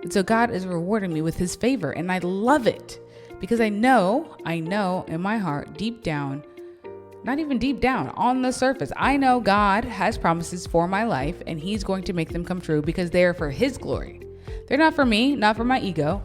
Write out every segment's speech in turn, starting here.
So God is rewarding me with his favor, and I love it because I know in my heart, deep down, not even deep down, on the surface, I know God has promises for my life and he's going to make them come true because they are for his glory. They're not for me, not for my ego.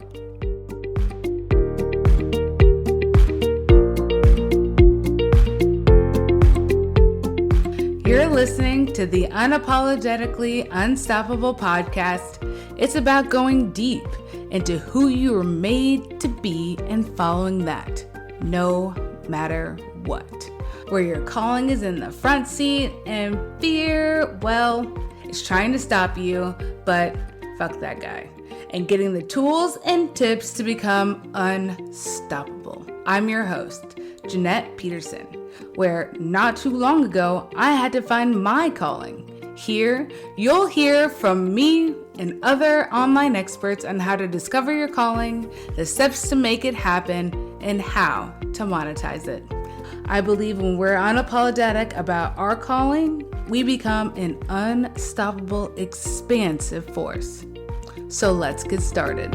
You're listening to the Unapologetically Unstoppable podcast. It's about going deep into who you were made to be and following that, no matter what. Where your calling is in the front seat and fear, well, it's trying to stop you, but fuck that guy. And getting the tools and tips to become unstoppable. I'm your host, Jeanette Peterson, where not too long ago, I had to find my calling. Here, you'll hear from me and other online experts on how to discover your calling, the steps to make it happen, and how to monetize it. I believe when we're unapologetic about our calling, we become an unstoppable, expansive force. So let's get started.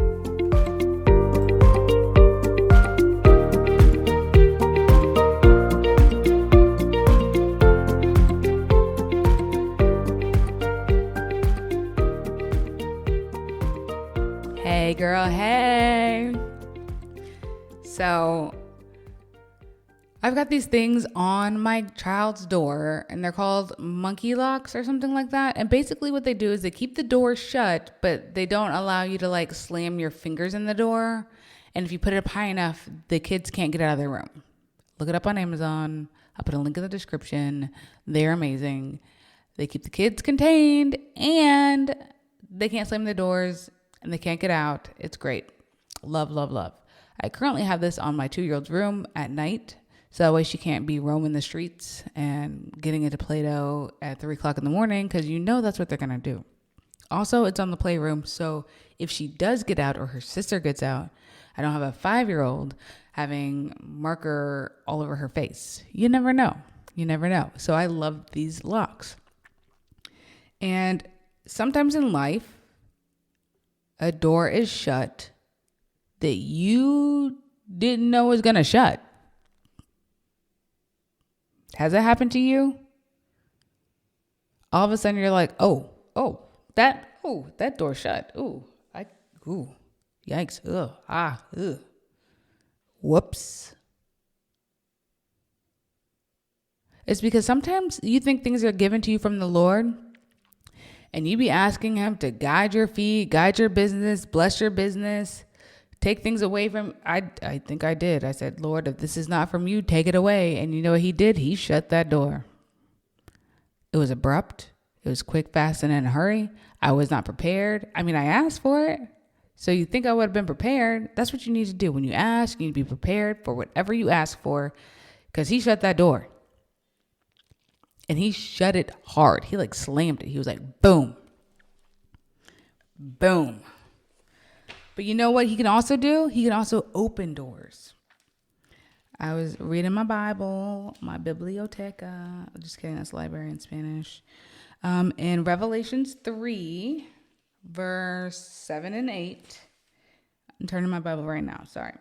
Hey girl, hey. So I've got these things on my child's door and they're called monkey locks or something like that. And basically what they do is they keep the door shut, but they don't allow you to like slam your fingers in the door. And if you put it up high enough, the kids can't get out of their room. Look it up on Amazon. I'll put a link in the description. They're amazing. They keep the kids contained and they can't slam the doors and they can't get out. It's great. Love, love, love. I currently have this on my 2-year-old's room at night. So that way she can't be roaming the streets and getting into Play-Doh at 3 o'clock in the morning because you know that's what they're going to do. Also, it's on the playroom. So if she does get out or her sister gets out, I don't have a 5-year-old having marker all over her face. You never know. You never know. So I love these locks. And sometimes in life, a door is shut that you didn't know was going to shut. Has that happened to you? All of a sudden you're like, that door shut. Yikes. Whoops. It's because sometimes you think things are given to you from the Lord and you be asking him to guide your feet, guide your business, bless your business, take things away from, I think I did. I said, Lord, if this is not from you, take it away. And you know what he did? He shut that door. It was abrupt. It was quick, fast, and in a hurry. I was not prepared. I mean, I asked for it. So you think I would have been prepared. That's what you need to do. When you ask, you need to be prepared for whatever you ask for because he shut that door. And he shut it hard. He like slammed it. He was like, boom. Boom. But you know what he can also do? He can also open doors. I was reading my Bible, my biblioteca. Just kidding, that's library in Spanish. In Revelations 3, verse 7 and 8. I'm turning my Bible right now, sorry.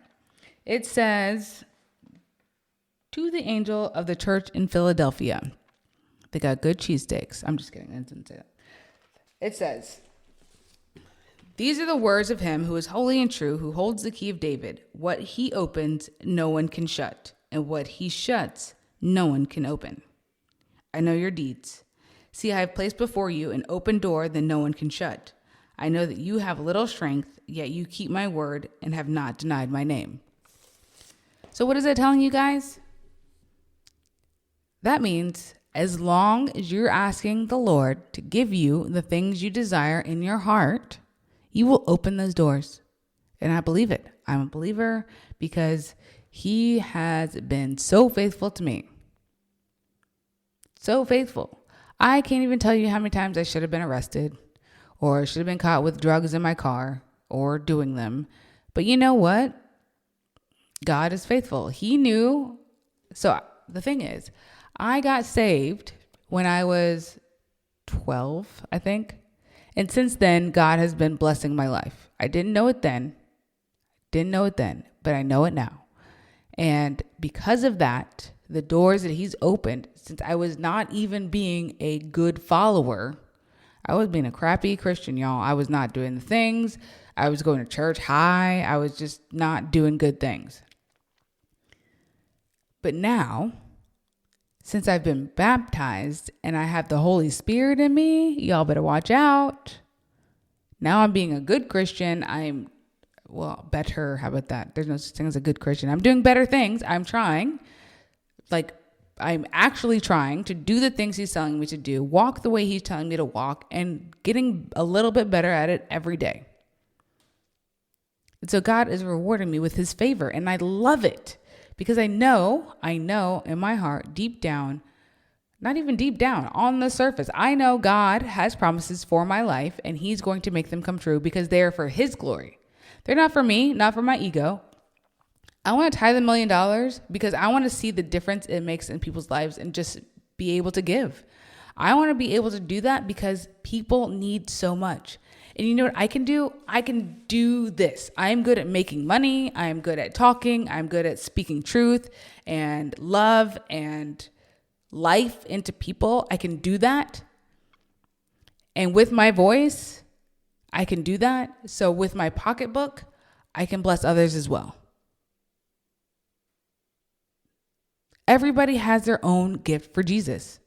It says, to the angel of the church in Philadelphia. They got good cheesesteaks. I'm just kidding. I didn't say that. It says, these are the words of him who is holy and true, who holds the key of David. What he opens, no one can shut. And what he shuts, no one can open. I know your deeds. See, I have placed before you an open door that no one can shut. I know that you have little strength, yet you keep my word and have not denied my name. So what is it telling you guys? That means as long as you're asking the Lord to give you the things you desire in your heart, he will open those doors. And I believe it. I'm a believer because he has been so faithful to me. So faithful. I can't even tell you how many times I should have been arrested or should have been caught with drugs in my car or doing them. But you know what? God is faithful. He knew. So the thing is, I got saved when I was 12, I think. And since then, God has been blessing my life. I didn't know it then. But I know it now. And because of that, the doors that he's opened, since I was not even being a good follower, I was being a crappy Christian, y'all. I was not doing the things. I was going to church high. I was just not doing good things. But now, since I've been baptized and I have the Holy Spirit in me, y'all better watch out. Now I'm being a good Christian. Better. How about that? There's no such thing as a good Christian. I'm doing better things. I'm trying. I'm actually trying to do the things he's telling me to do, walk the way he's telling me to walk, and getting a little bit better at it every day. And so God is rewarding me with his favor, and I love it because I know in my heart, deep down, not even deep down, on the surface, I know God has promises for my life, and he's going to make them come true because they are for his glory. They're not for me, not for my ego. I want to tithe $1 million because I want to see the difference it makes in people's lives and just be able to give. I want to be able to do that because people need so much. And you know what I can do? I can do this. I am good at making money. I am good at talking. I'm good at speaking truth and love and life into people. I can do that. And with my voice, I can do that. So with my pocketbook, I can bless others as well. Everybody has their own gift for Jesus.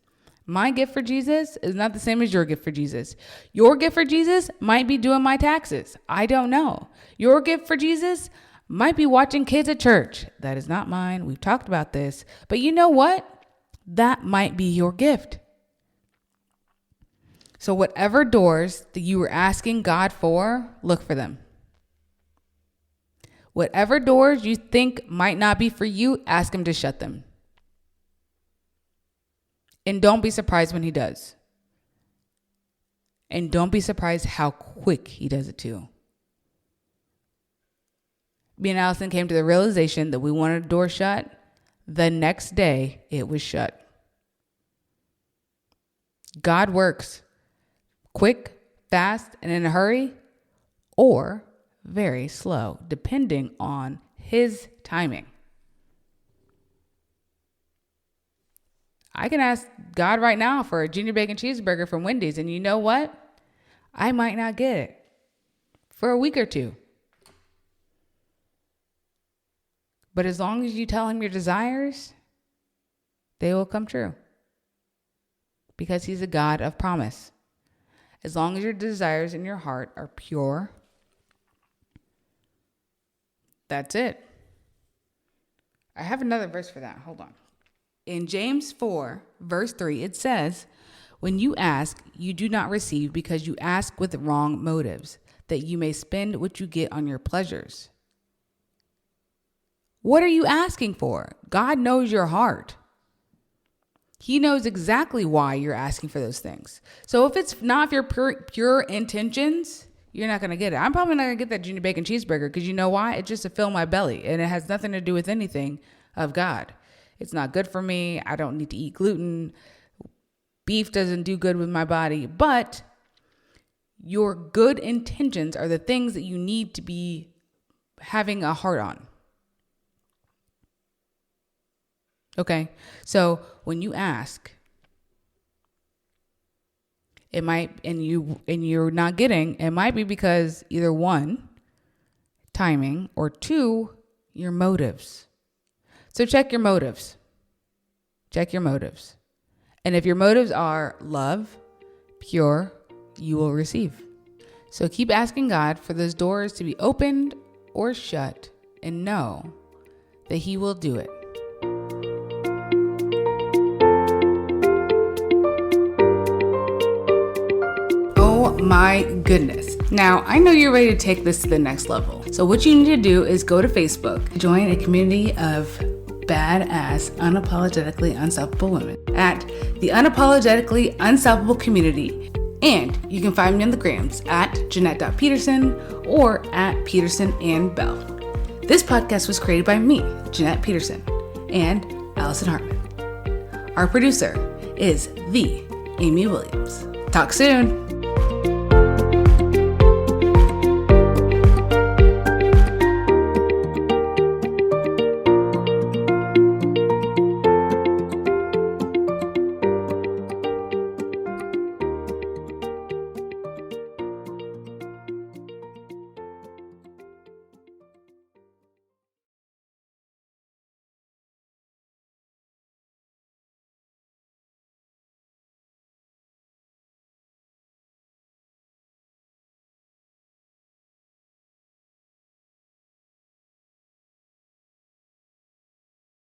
My gift for Jesus is not the same as your gift for Jesus. Your gift for Jesus might be doing my taxes. I don't know. Your gift for Jesus might be watching kids at church. That is not mine. We've talked about this. But you know what? That might be your gift. So whatever doors that you were asking God for, look for them. Whatever doors you think might not be for you, ask him to shut them. And don't be surprised when he does. And don't be surprised how quick he does it too. Me and Allison came to the realization that we wanted a door shut. The next day, it was shut. God works quick, fast, and in a hurry, or very slow, depending on his timing. I can ask God right now for a junior bacon cheeseburger from Wendy's, and you know what? I might not get it for a week or two. But as long as you tell him your desires, they will come true. Because he's a God of promise. As long as your desires in your heart are pure, that's it. I have another verse for that. Hold on. In James 4, verse 3, it says, "When you ask, you do not receive because you ask with wrong motives, that you may spend what you get on your pleasures." What are you asking for? God knows your heart. He knows exactly why you're asking for those things. So if it's not your pure intentions, you're not going to get it. I'm probably not going to get that junior bacon cheeseburger because you know why? It's just to fill my belly, and it has nothing to do with anything of God. It's not good for me. I don't need to eat gluten. Beef doesn't do good with my body. But your good intentions are the things that you need to be having a heart on. Okay, so when you ask, it might, and you're not getting, it might be because either one, timing, or two, your motives. So check your motives. Check your motives. And if your motives are love, pure, you will receive. So keep asking God for those doors to be opened or shut, and know that he will do it. Oh my goodness. Now, I know you're ready to take this to the next level. So what you need to do is go to Facebook, join a community of badass, unapologetically unstoppable women at the Unapologetically Unstoppable Community. And you can find me on the grams at Jeanette.Peterson or at Peterson and Bell. This podcast was created by me, Jeanette Peterson, and Allison Hartman. Our producer is the Amy Williams. Talk soon.